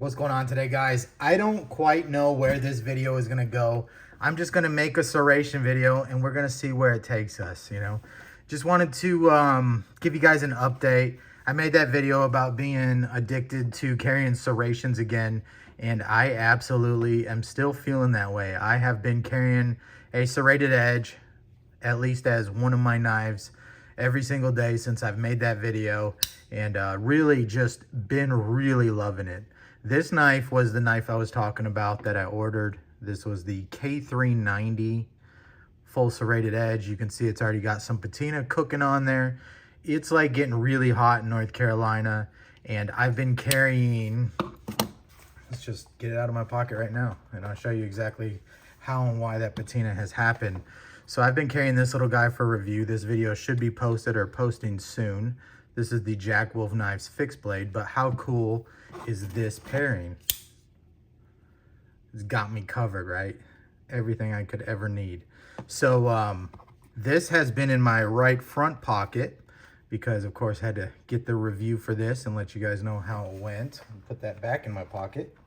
What's going on today, guys? I don't quite know where this video is gonna go. I'm just gonna make a serration video and we're gonna see where it takes us, you know. Just wanted to give you guys an update. I made that video about being addicted to carrying serrations again, and I absolutely am still feeling that way. I have been carrying a serrated edge, at least as one of my knives, every single day since I've made that video, and really just been really loving it. This knife was the knife I was talking about that I ordered. This was the K390 full serrated edge. You can see it's already got some patina cooking on there. It's like getting really hot in North Carolina, and I've been carrying, let's just get it out of my pocket right now and I'll show you exactly how and why that patina has happened. So I've been carrying this little guy for review. This video should be posted or posting soon. This is the Jack Wolf Knives fixed blade, but how cool is this pairing? It's got me covered, right? Everything I could ever need. So this has been in my right front pocket because, of course, I had to get the review for this and let you guys know how it went. Put that back in my pocket.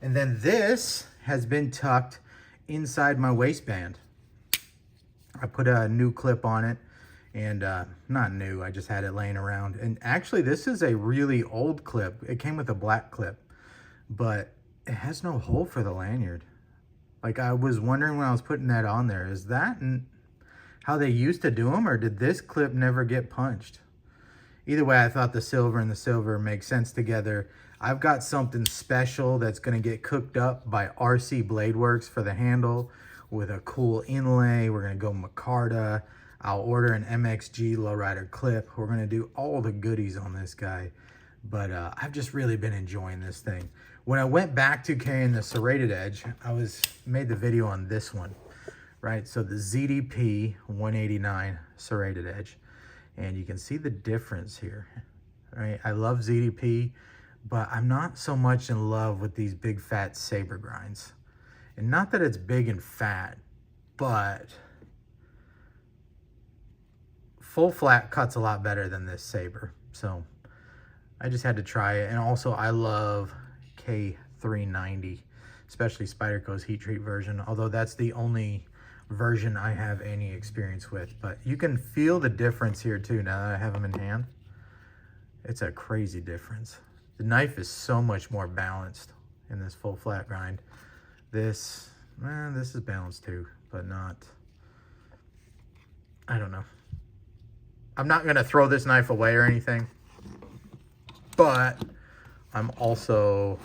And then this has been tucked inside my waistband. I put a new clip on it. And not new, I just had it laying around. And actually, this is a really old clip. It came with a black clip, but it has no hole for the lanyard. Like, I was wondering when I was putting that on there, is that how they used to do them, or did this clip never get punched? Either way, I thought the silver and the silver make sense together. I've got something special that's gonna get cooked up by RC Blade Works for the handle with a cool inlay. We're gonna go micarta. I'll order an MXG lowrider clip. We're gonna do all the goodies on this guy. But I've just really been enjoying this thing. When I went back to carrying the serrated edge, made the video on this one, right? So the ZDP 189 serrated edge. And you can see the difference here, right? I love ZDP, but I'm not so much in love with these big fat saber grinds. And not that it's big and fat, but full flat cuts a lot better than this saber. So I just had to try it. And also I love K390, especially Spyderco's heat treat version, although that's the only version I have any experience with. But you can feel the difference here too now that I have them in hand. It's a crazy difference. The knife is so much more balanced in this full flat grind. This is balanced too, but not, I don't know. I'm not gonna throw this knife away or anything, but I'm also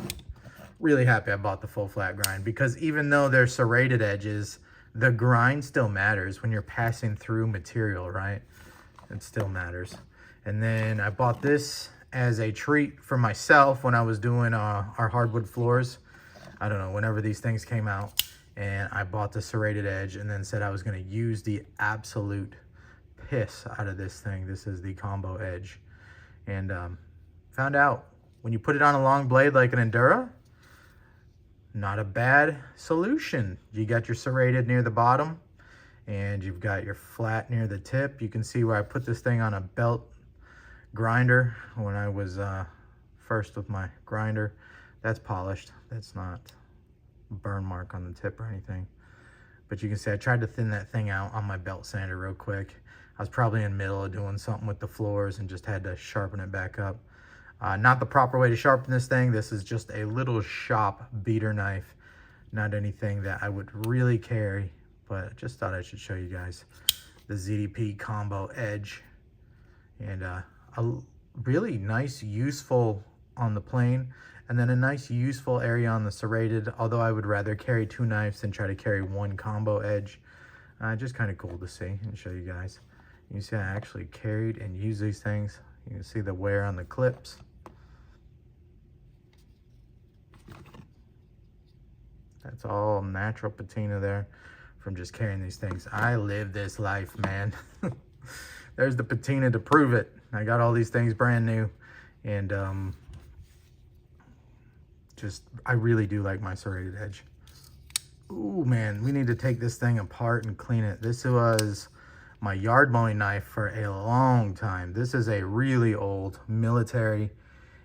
really happy I bought the full flat grind, because even though they're serrated edges, the grind still matters when you're passing through material, right? It still matters. And then I bought this as a treat for myself when I was doing our hardwood floors. I don't know, whenever these things came out, and I bought the serrated edge and then said I was gonna use the absolute piss out of this thing. This is the combo edge, and found out when you put it on a long blade like an Endura, not a bad solution. You got your serrated near the bottom and you've got your flat near the tip. You can see where I put this thing on a belt grinder when I was first with my grinder. That's polished. That's not a burn mark on the tip or anything, but you can see I tried to thin that thing out on my belt sander real quick. I was probably in the middle of doing something with the floors and just had to sharpen it back up. Not the proper way to sharpen this thing. This is just a little shop beater knife. Not anything that I would really carry, but just thought I should show you guys the ZDP combo edge. And a really nice, useful on the plane, and then a nice, useful area on the serrated, although I would rather carry two knives than try to carry one combo edge. Just kind of cool to see and show you guys. You can see I actually carried and used these things. You can see the wear on the clips. That's all natural patina there from just carrying these things. I live this life, man. There's the patina to prove it. I got all these things brand new, and I really do like my serrated edge. Ooh, man, we need to take this thing apart and clean it. This was my yard mowing knife for a long time. This is a really old military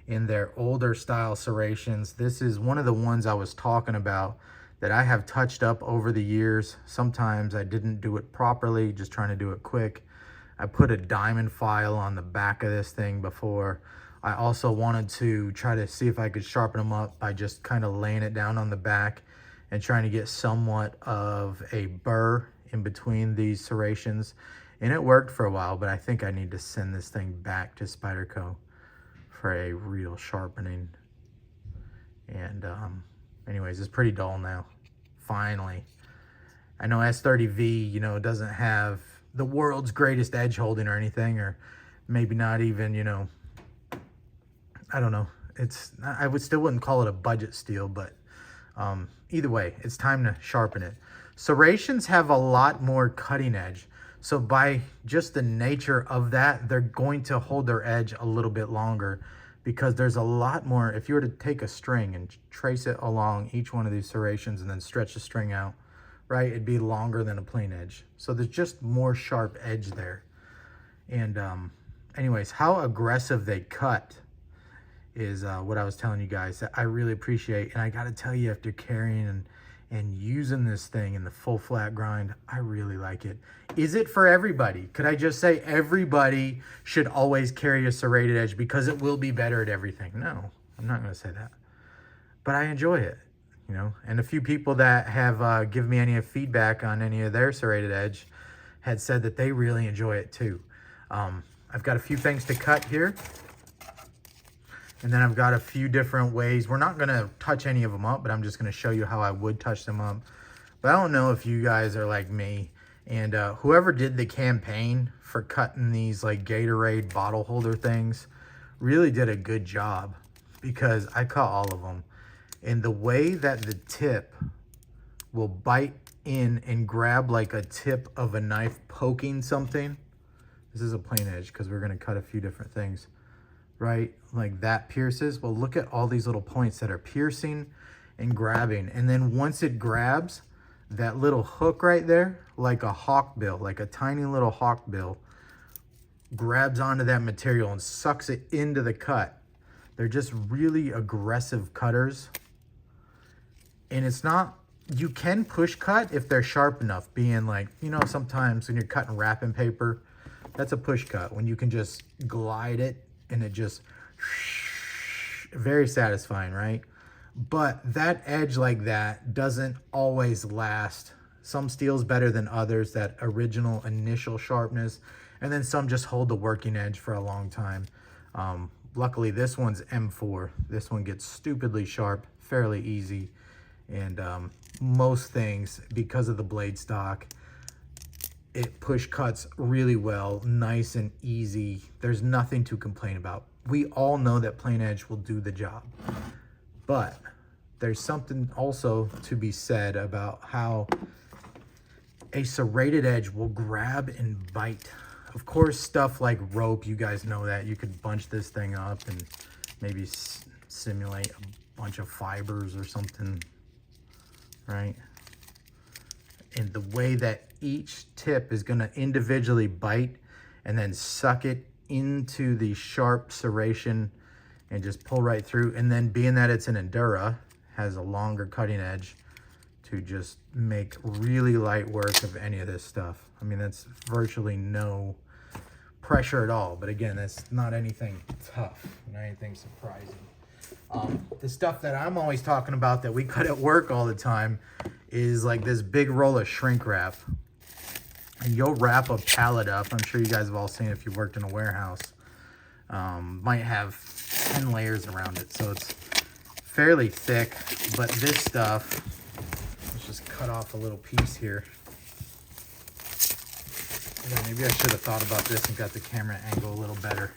in their older style serrations. This is one of the ones I was talking about that I have touched up over the years. Sometimes I didn't do it properly, just trying to do it quick. I put a diamond file on the back of this thing before. I also wanted to try to see if I could sharpen them up by just kind of laying it down on the back and trying to get somewhat of a burr in between these serrations. And it worked for a while, but I think I need to send this thing back to Spyderco for a real sharpening. And anyways, it's pretty dull now, finally. I know S30V, you know, doesn't have the world's greatest edge holding or anything, or maybe not even, you know, I don't know. I still wouldn't call it a budget steel, but either way, it's time to sharpen it. Serrations have a lot more cutting edge. So by just the nature of that, they're going to hold their edge a little bit longer, because there's a lot more. If you were to take a string and trace it along each one of these serrations and then stretch the string out, right, it'd be longer than a plain edge. So there's just more sharp edge there. And anyways, how aggressive they cut is what I was telling you guys that I really appreciate. And I got to tell you, after carrying and using this thing in the full flat grind, I really like it. Is it for everybody? Could I just say everybody should always carry a serrated edge because it will be better at everything? No, I'm not going to say that. But I enjoy it, you know. And a few people that have given me any feedback on any of their serrated edge had said that they really enjoy it too. I've got a few things to cut here. And then I've got a few different ways. We're not going to touch any of them up, but I'm just going to show you how I would touch them up. But I don't know if you guys are like me. And whoever did the campaign for cutting these like Gatorade bottle holder things really did a good job, because I cut all of them. And the way that the tip will bite in and grab like a tip of a knife poking something. This is a plain edge because we're going to cut a few different things. Right, like that pierces. Well, look at all these little points that are piercing and grabbing. And then once it grabs, that little hook right there, like a hawk bill, like a tiny little hawk bill, grabs onto that material and sucks it into the cut. They're just really aggressive cutters. And it's not, you can push cut if they're sharp enough, being like, you know, sometimes when you're cutting wrapping paper, that's a push cut, when you can just glide it and it just very satisfying, right? But that edge like that doesn't always last. Some steel's better than others, that original initial sharpness, and then some just hold the working edge for a long time. Luckily this one's M4. This one gets stupidly sharp fairly easy, and most things, because of the blade stock, it push cuts really well, nice and easy. There's nothing to complain about. We all know that plain edge will do the job. But there's something also to be said about how a serrated edge will grab and bite. Of course, stuff like rope, you guys know that. You could bunch this thing up and maybe simulate a bunch of fibers or something, right? And the way that each tip is going to individually bite and then suck it into the sharp serration and just pull right through. And then being that it's an Endura, has a longer cutting edge to just make really light work of any of this stuff. I mean, that's virtually no pressure at all. But again, that's not anything tough, not anything surprising. The stuff that I'm always talking about that we cut at work all the time is like this big roll of shrink wrap. And you'll wrap a pallet up. I'm sure you guys have all seen it if you've worked in a warehouse. Might have 10 layers around it, so it's fairly thick. But this stuff, let's just cut off a little piece here. Yeah, maybe I should have thought about this and got the camera angle a little better.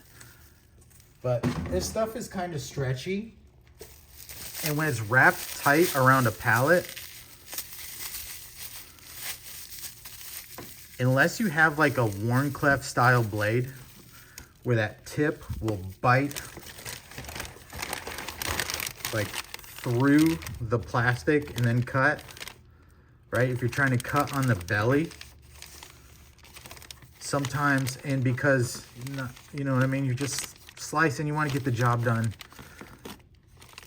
But this stuff is kind of stretchy, and when it's wrapped tight around a pallet, unless you have like a Warncliffe style blade where that tip will bite like through the plastic and then cut, right? If you're trying to cut on the belly, sometimes, and because, you know what I mean, you're just slicing, you want to get the job done.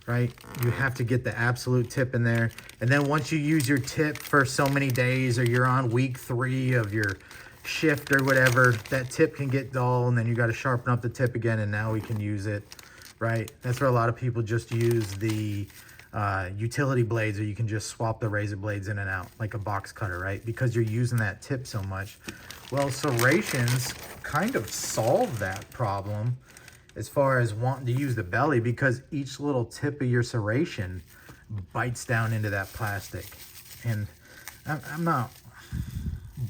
right? You have to get the absolute tip in there. And then once you use your tip for so many days, or you're on week 3 of your shift or whatever, that tip can get dull, and then you got to sharpen up the tip again, and now we can use it, right? That's where a lot of people just use the utility blades, or you can just swap the razor blades in and out like a box cutter, right? Because you're using that tip so much. Well, serrations kind of solve that problem as far as wanting to use the belly, because each little tip of your serration bites down into that plastic. And I'm not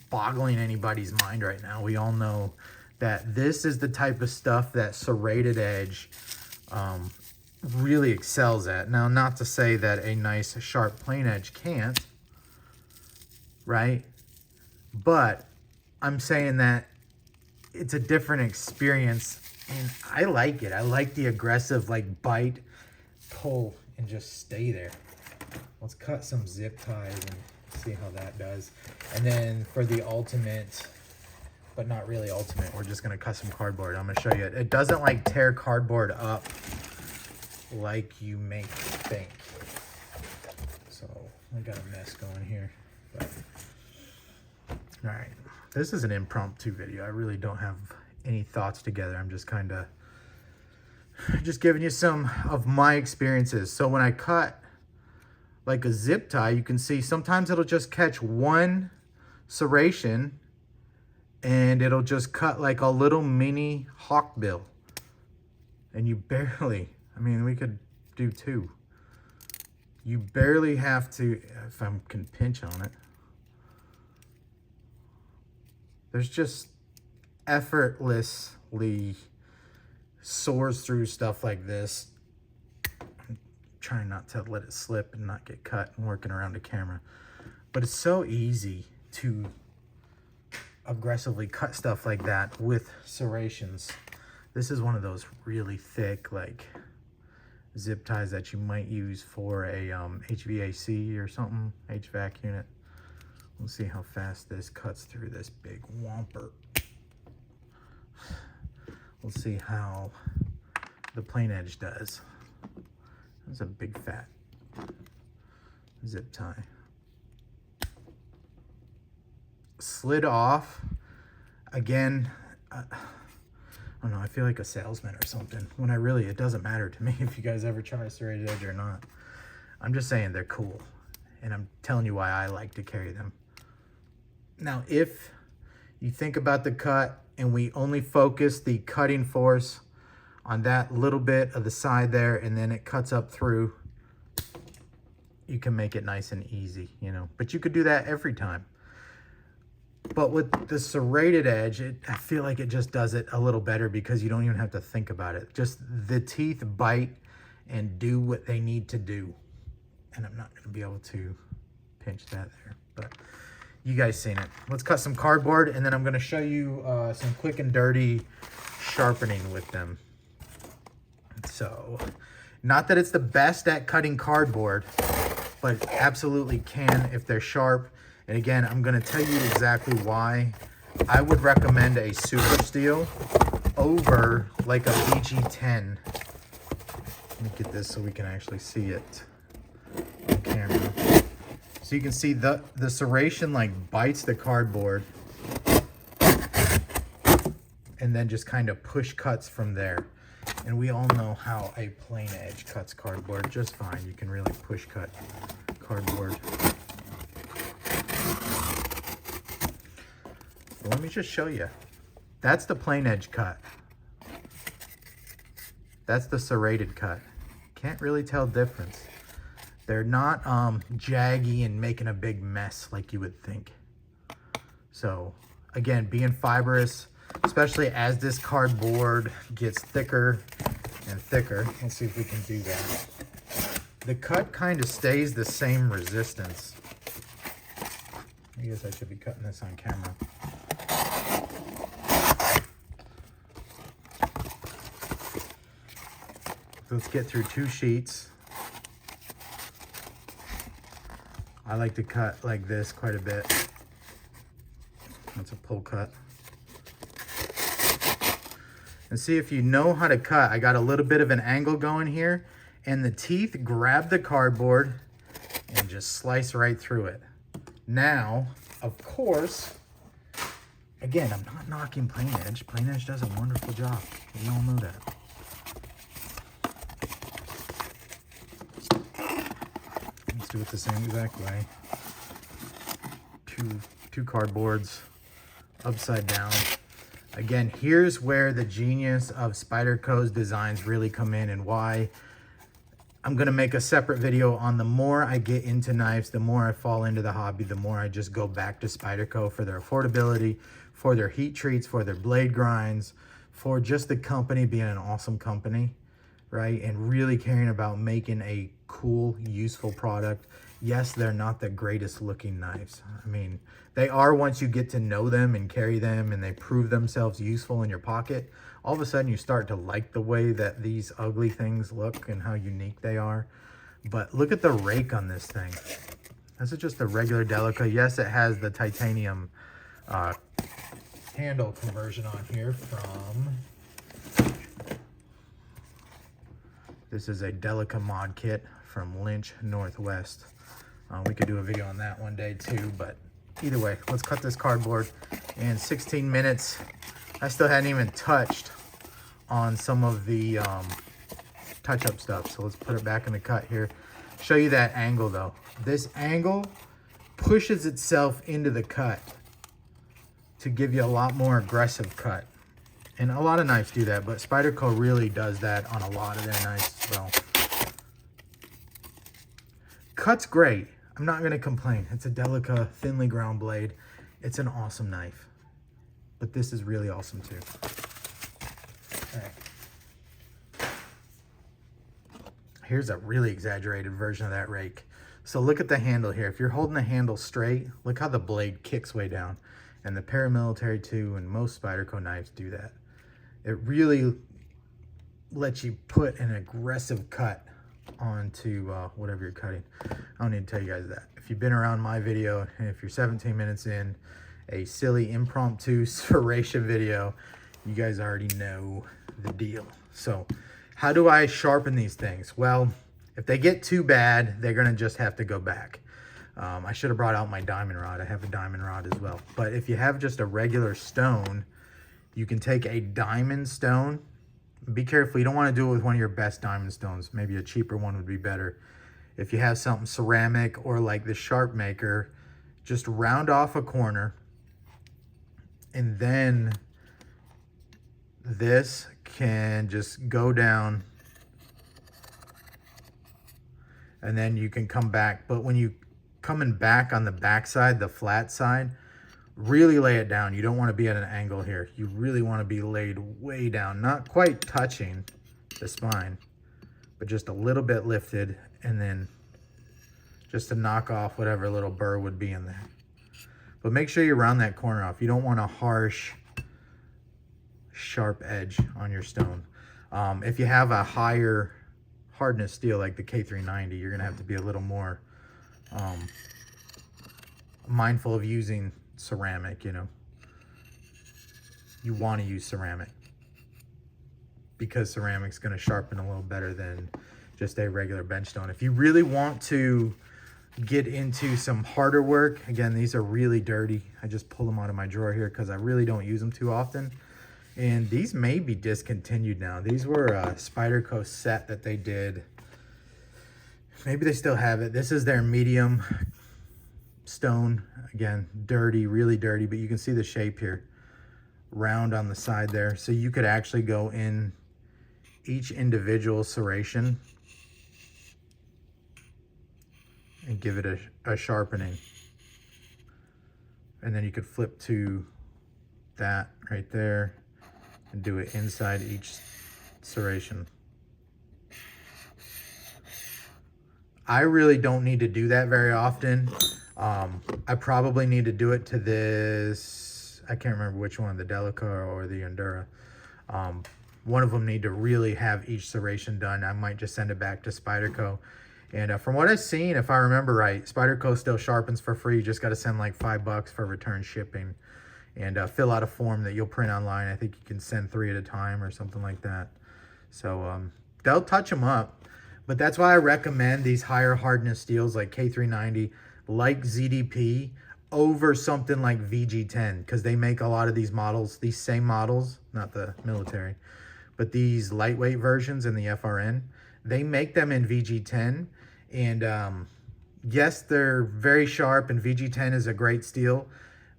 boggling anybody's mind right now. We all know that this is the type of stuff that serrated edge really excels at. Now, not to say that a nice sharp plain edge can't, right? But I'm saying that it's a different experience, and I like it. I like the aggressive, like, bite, pull, and just stay there. Let's cut some zip ties and see how that does. And then for the ultimate, but not really ultimate, we're just gonna cut some cardboard. I'm gonna show you. It doesn't like tear cardboard up like you may think. So I got a mess going here. But, all right, this is an impromptu video. I really don't have any thoughts together. I'm just kind of just giving you some of my experiences. So when I cut like a zip tie, you can see sometimes it'll just catch one serration and it'll just cut like a little mini hawkbill. And you barely, I mean, we could do 2. You barely have to, if I can pinch on it, there's just effortlessly soars through stuff like this. I'm trying not to let it slip and not get cut and working around the camera. But it's so easy to aggressively cut stuff like that with serrations. This is one of those really thick, like, zip ties that you might use for a HVAC or something, HVAC unit. Let's see how fast this cuts through this big whomper. We'll see how the plain edge does. That's a big fat zip tie. Slid off. Again, I don't know, I feel like a salesman or something, when it doesn't matter to me if you guys ever try a serrated edge or not. I'm just saying they're cool, and I'm telling you why I like to carry them. Now, if you think about the cut and we only focus the cutting force on that little bit of the side there, and then it cuts up through, you can make it nice and easy, you know. But you could do that every time. But with the serrated edge, I feel like it just does it a little better because you don't even have to think about it. Just the teeth bite and do what they need to do. And I'm not going to be able to pinch that there, but you guys seen it. Let's cut some cardboard, and then I'm going to show you some quick and dirty sharpening with them. So, not that it's the best at cutting cardboard, but absolutely can if they're sharp. And again, I'm going to tell you exactly why I would recommend a super steel over like a BG10. Let me get this so we can actually see it on camera. So you can see the serration like bites the cardboard and then just kind of push cuts from there. And we all know how a plain edge cuts cardboard just fine. You can really push cut cardboard. Let me just show you. That's the plain edge cut. That's the serrated cut. Can't really tell the difference. They're not jaggy and making a big mess like you would think. So again, being fibrous, especially as this cardboard gets thicker and thicker. Let's see if we can do that. The cut kind of stays the same resistance. I guess I should be cutting this on camera. Let's get through 2 sheets. I like to cut like this quite a bit. That's a pull cut. And see, if you know how to cut, I got a little bit of an angle going here, and the teeth grab the cardboard and just slice right through it. Now, of course, again, I'm not knocking Plain Edge. Plain Edge does a wonderful job. We all know that. Let's do it the same exact way. Two cardboards upside down. Again, here's where the genius of Spyderco's designs really come in, and why I'm gonna make a separate video on the more I get into knives, the more I fall into the hobby, the more I just go back to Spyderco for their affordability, for their heat treats, for their blade grinds, for just the company being an awesome company, right? And really caring about making a cool, useful product. Yes, they're not the greatest looking knives. I mean, they are once you get to know them and carry them and they prove themselves useful in your pocket. All of a sudden you start to like the way that these ugly things look and how unique they are. But look at the rake on this thing. This is just a regular Delica. Yes, it has the titanium handle conversion on here from... This is a Delica mod kit from Lynch Northwest. We could do a video on that one day too, but either way, let's cut this cardboard. And 16 minutes, I still hadn't even touched on some of the touch-up stuff. So let's put it back in the cut here. Show you that angle though. This angle pushes itself into the cut to give you a lot more aggressive cut. And a lot of knives do that, but Spyderco really does that on a lot of their knives as well. Cut's great. I'm not gonna complain. It's a Delica thinly ground blade. It's an awesome knife, but this is really awesome too. All right. Here's a really exaggerated version of that rake. So look at the handle here. If you're holding the handle straight, look how the blade kicks way down. And the paramilitary too, and most Spyderco knives do that. It really lets you put an aggressive cut onto whatever you're cutting. I don't need to tell you guys that. If you've been around my video, and if you're 17 minutes in, a silly impromptu serration video, you guys already know the deal. So how do I sharpen these things? Well, if they get too bad, they're gonna just have to go back. I should have brought out my diamond rod. I have a diamond rod as well. But if you have just a regular stone, you can take a diamond stone. Be careful, you don't want to do it with one of your best diamond stones. Maybe a cheaper one would be better. If you have something ceramic or like the Sharp Maker, just round off a corner, and then this can just go down, and then you can come back. But when you coming back on the back side, the flat side, really lay it down. You don't want to be at an angle here. You really want to be laid way down, not quite touching the spine, but just a little bit lifted, and then just to knock off whatever little burr would be in there. But make sure you round that corner off. You don't want a harsh, sharp edge on your stone. If you have a higher hardness steel like the K390, you're gonna have to be a little more mindful of using ceramic. You know, you want to use ceramic because ceramic's going to sharpen a little better than just a regular bench stone. If you really want to get into some harder work, again, these are really dirty. I just pulled them out of my drawer here because I really don't use them too often. And these may be discontinued now. These were a Spyderco set that they did. Maybe they still have it. This is their medium stone. Again, dirty, really dirty, but you can see the shape here. Round on the side there. So you could actually go in each individual serration and give it a sharpening. And then you could flip to that right there and do it inside each serration. I really don't need to do that very often. I probably need to do it to this, I can't remember which one, the Delica or the Endura. One of them need to really have each serration done. I might just send it back to Spyderco. And from what I've seen, if I remember right, Spyderco still sharpens for free. You just got to send like $5 for return shipping and fill out a form that you'll print online. I think you can send 3 at a time or something like that. So they'll touch them up. But that's why I recommend these higher hardness steels like K390, like ZDP, over something like VG10, because they make a lot of these models, these same models, not the military, but these lightweight versions in the FRN, they make them in VG10. And yes, they're very sharp, and VG10 is a great steel,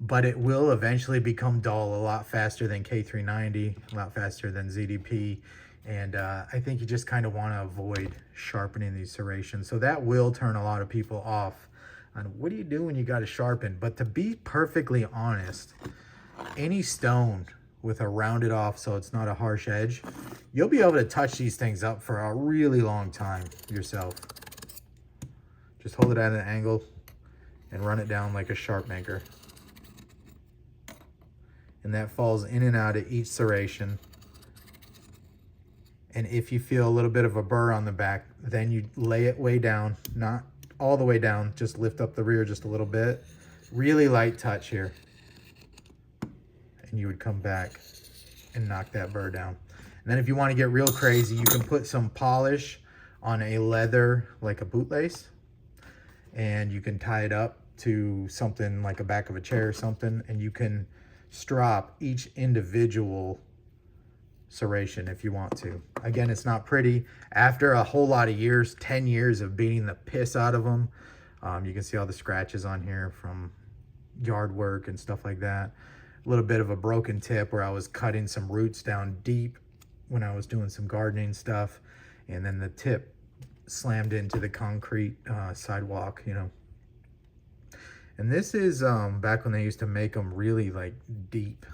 but it will eventually become dull a lot faster than K390, a lot faster than ZDP. And I think you just kind of want to avoid sharpening these serrations. So that will turn a lot of people off on what do you do when you got to sharpen. But to be perfectly honest, any stone with a rounded off so it's not a harsh edge, you'll be able to touch these things up for a really long time yourself. Just hold it at an angle and run it down like a sharp maker. And that falls in and out of each serration. And if you feel a little bit of a burr on the back, then you lay it way down, not all the way down, just lift up the rear just a little bit. Really light touch here. And you would come back and knock that burr down. And then if you want to get real crazy, you can put some polish on a leather, like a bootlace, and you can tie it up to something like a back of a chair or something, and you can strop each individual serration if you want to. Again, it's not pretty. After a whole lot of years, 10 years of beating the piss out of them, you can see all the scratches on here from yard work and stuff like that. A little bit of a broken tip where I was cutting some roots down deep when I was doing some gardening stuff, and then the tip slammed into the concrete sidewalk, you know. And this is back when they used to make them really like deep.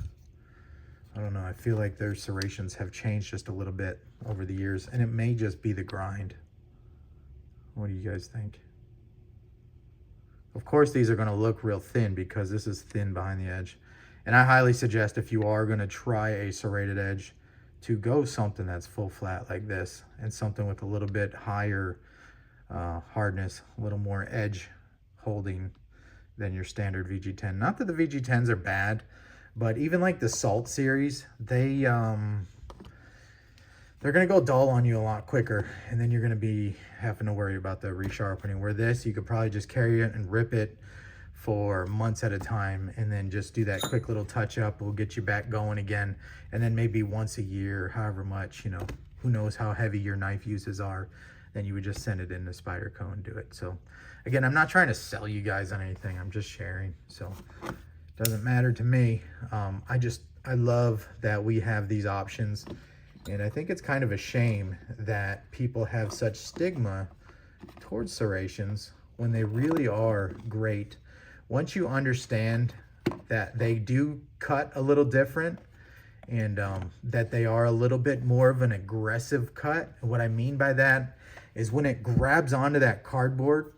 I don't know, I feel like their serrations have changed just a little bit over the years, and it may just be the grind. What do you guys think? Of course, these are going to look real thin because this is thin behind the edge. And I highly suggest, if you are going to try a serrated edge, to go something that's full flat like this, and something with a little bit higher hardness, a little more edge holding than your standard VG10. Not that the VG10s are bad, but even like the Salt series, they're gonna go dull on you a lot quicker, and then you're gonna be having to worry about the resharpening. Where this, you could probably just carry it and rip it for months at a time, and then just do that quick little touch up. Will get you back going again, and then maybe once a year, however much, you know, who knows how heavy your knife uses are, then you would just send it into Spyderco and do it. So again, I'm not trying to sell you guys on anything, I'm just sharing. So doesn't matter to me. I love that we have these options, and I think it's kind of a shame that people have such stigma towards serrations when they really are great. Once you understand that they do cut a little different, and that they are a little bit more of an aggressive cut. And what I mean by that is when it grabs onto that cardboard,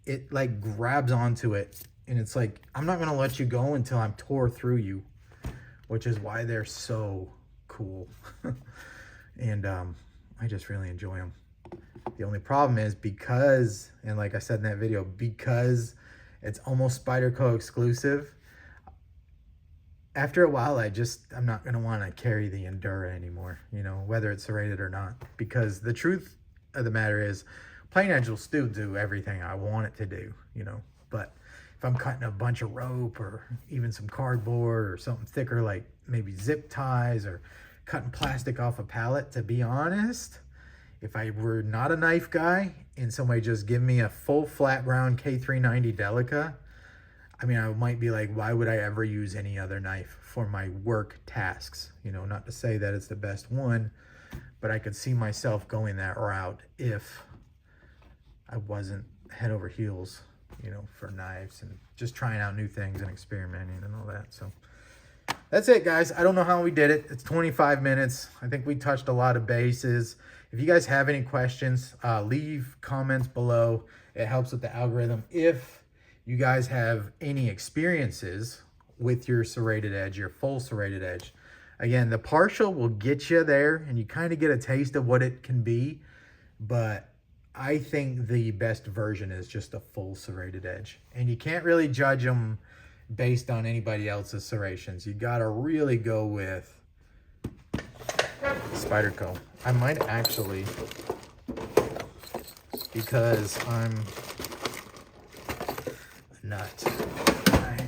it like grabs onto it, and it's like, I'm not gonna let you go until I'm tore through you, which is why they're so cool. And I just really enjoy them. The only problem is because, and like I said in that video, because it's almost Spyderco exclusive, after a while, I'm not gonna wanna carry the Endura anymore, you know, whether it's serrated or not, because the truth of the matter is, plain edge will still do everything I want it to do, you know. But if I'm cutting a bunch of rope, or even some cardboard, or something thicker like maybe zip ties, or cutting plastic off a pallet, to be honest, if I were not a knife guy and somebody just give me a full flat ground K390 Delica, I mean, I might be like, why would I ever use any other knife for my work tasks? You know, not to say that it's the best one, but I could see myself going that route if I wasn't head over heels, you know, for knives, and just trying out new things and experimenting and all that. So that's it, guys. I don't know how we did it. It's 25 minutes. I think we touched a lot of bases. If you guys have any questions, leave comments below. It helps with the algorithm. If you guys have any experiences with your serrated edge, your full serrated edge, again, the partial will get you there, and you kind of get a taste of what it can be, but I think the best version is just a full serrated edge, and you can't really judge them based on anybody else's serrations. You gotta really go with Spyderco. I might actually because I'm a nut. I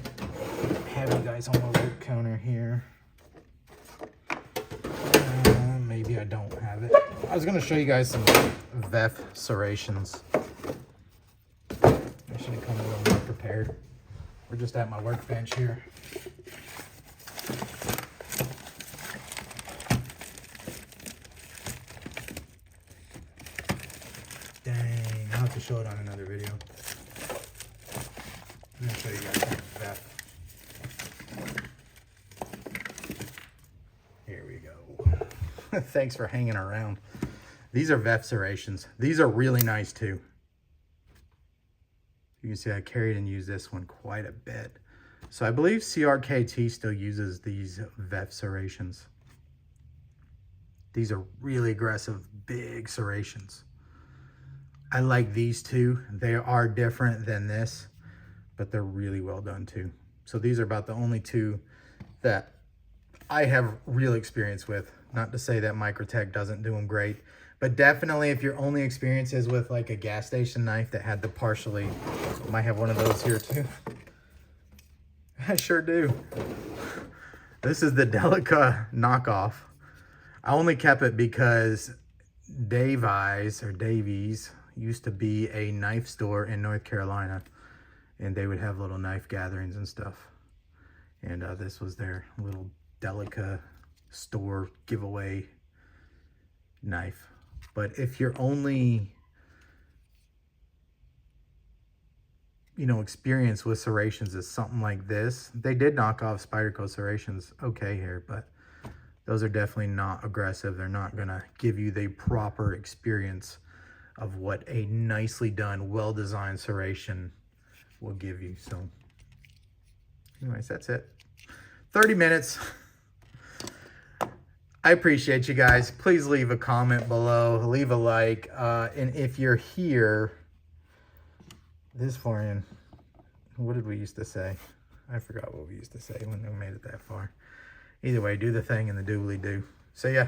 have you guys on my work counter here. Maybe I don't have it. I was going to show you guys some VEF serrations. I should have come a little more prepared. We're just at my workbench here. Dang, I'll have to show it on another video. I'm going to show you guys some VEF. Here we go. Thanks for hanging around. These are VEF serrations. These are really nice too. You can see I carried and used this one quite a bit. So I believe CRKT still uses these VEF serrations. These are really aggressive, big serrations. I like these two. They are different than this, but they're really well done too. So these are about the only two that I have real experience with. Not to say that Microtech doesn't do them great, but definitely if your only experience is with like a gas station knife that had the partially, might have one of those here too. I sure do. This is the Delica knockoff. I only kept it because Davies used to be a knife store in North Carolina, and they would have little knife gatherings and stuff. And this was their little Delica store giveaway knife. But if you're only, you know, experience with serrations is something like this, they did knock off Spyderco serrations okay here, but those are definitely not aggressive. They're not gonna give you the proper experience of what a nicely done, well-designed serration will give you. So anyways, that's it. 30 minutes. I appreciate you guys. Please leave a comment below, leave a like, and if you're here, this far in, what did we used to say? I forgot what we used to say when we made it that far. Either way, do the thing and the doobly-doo. See ya.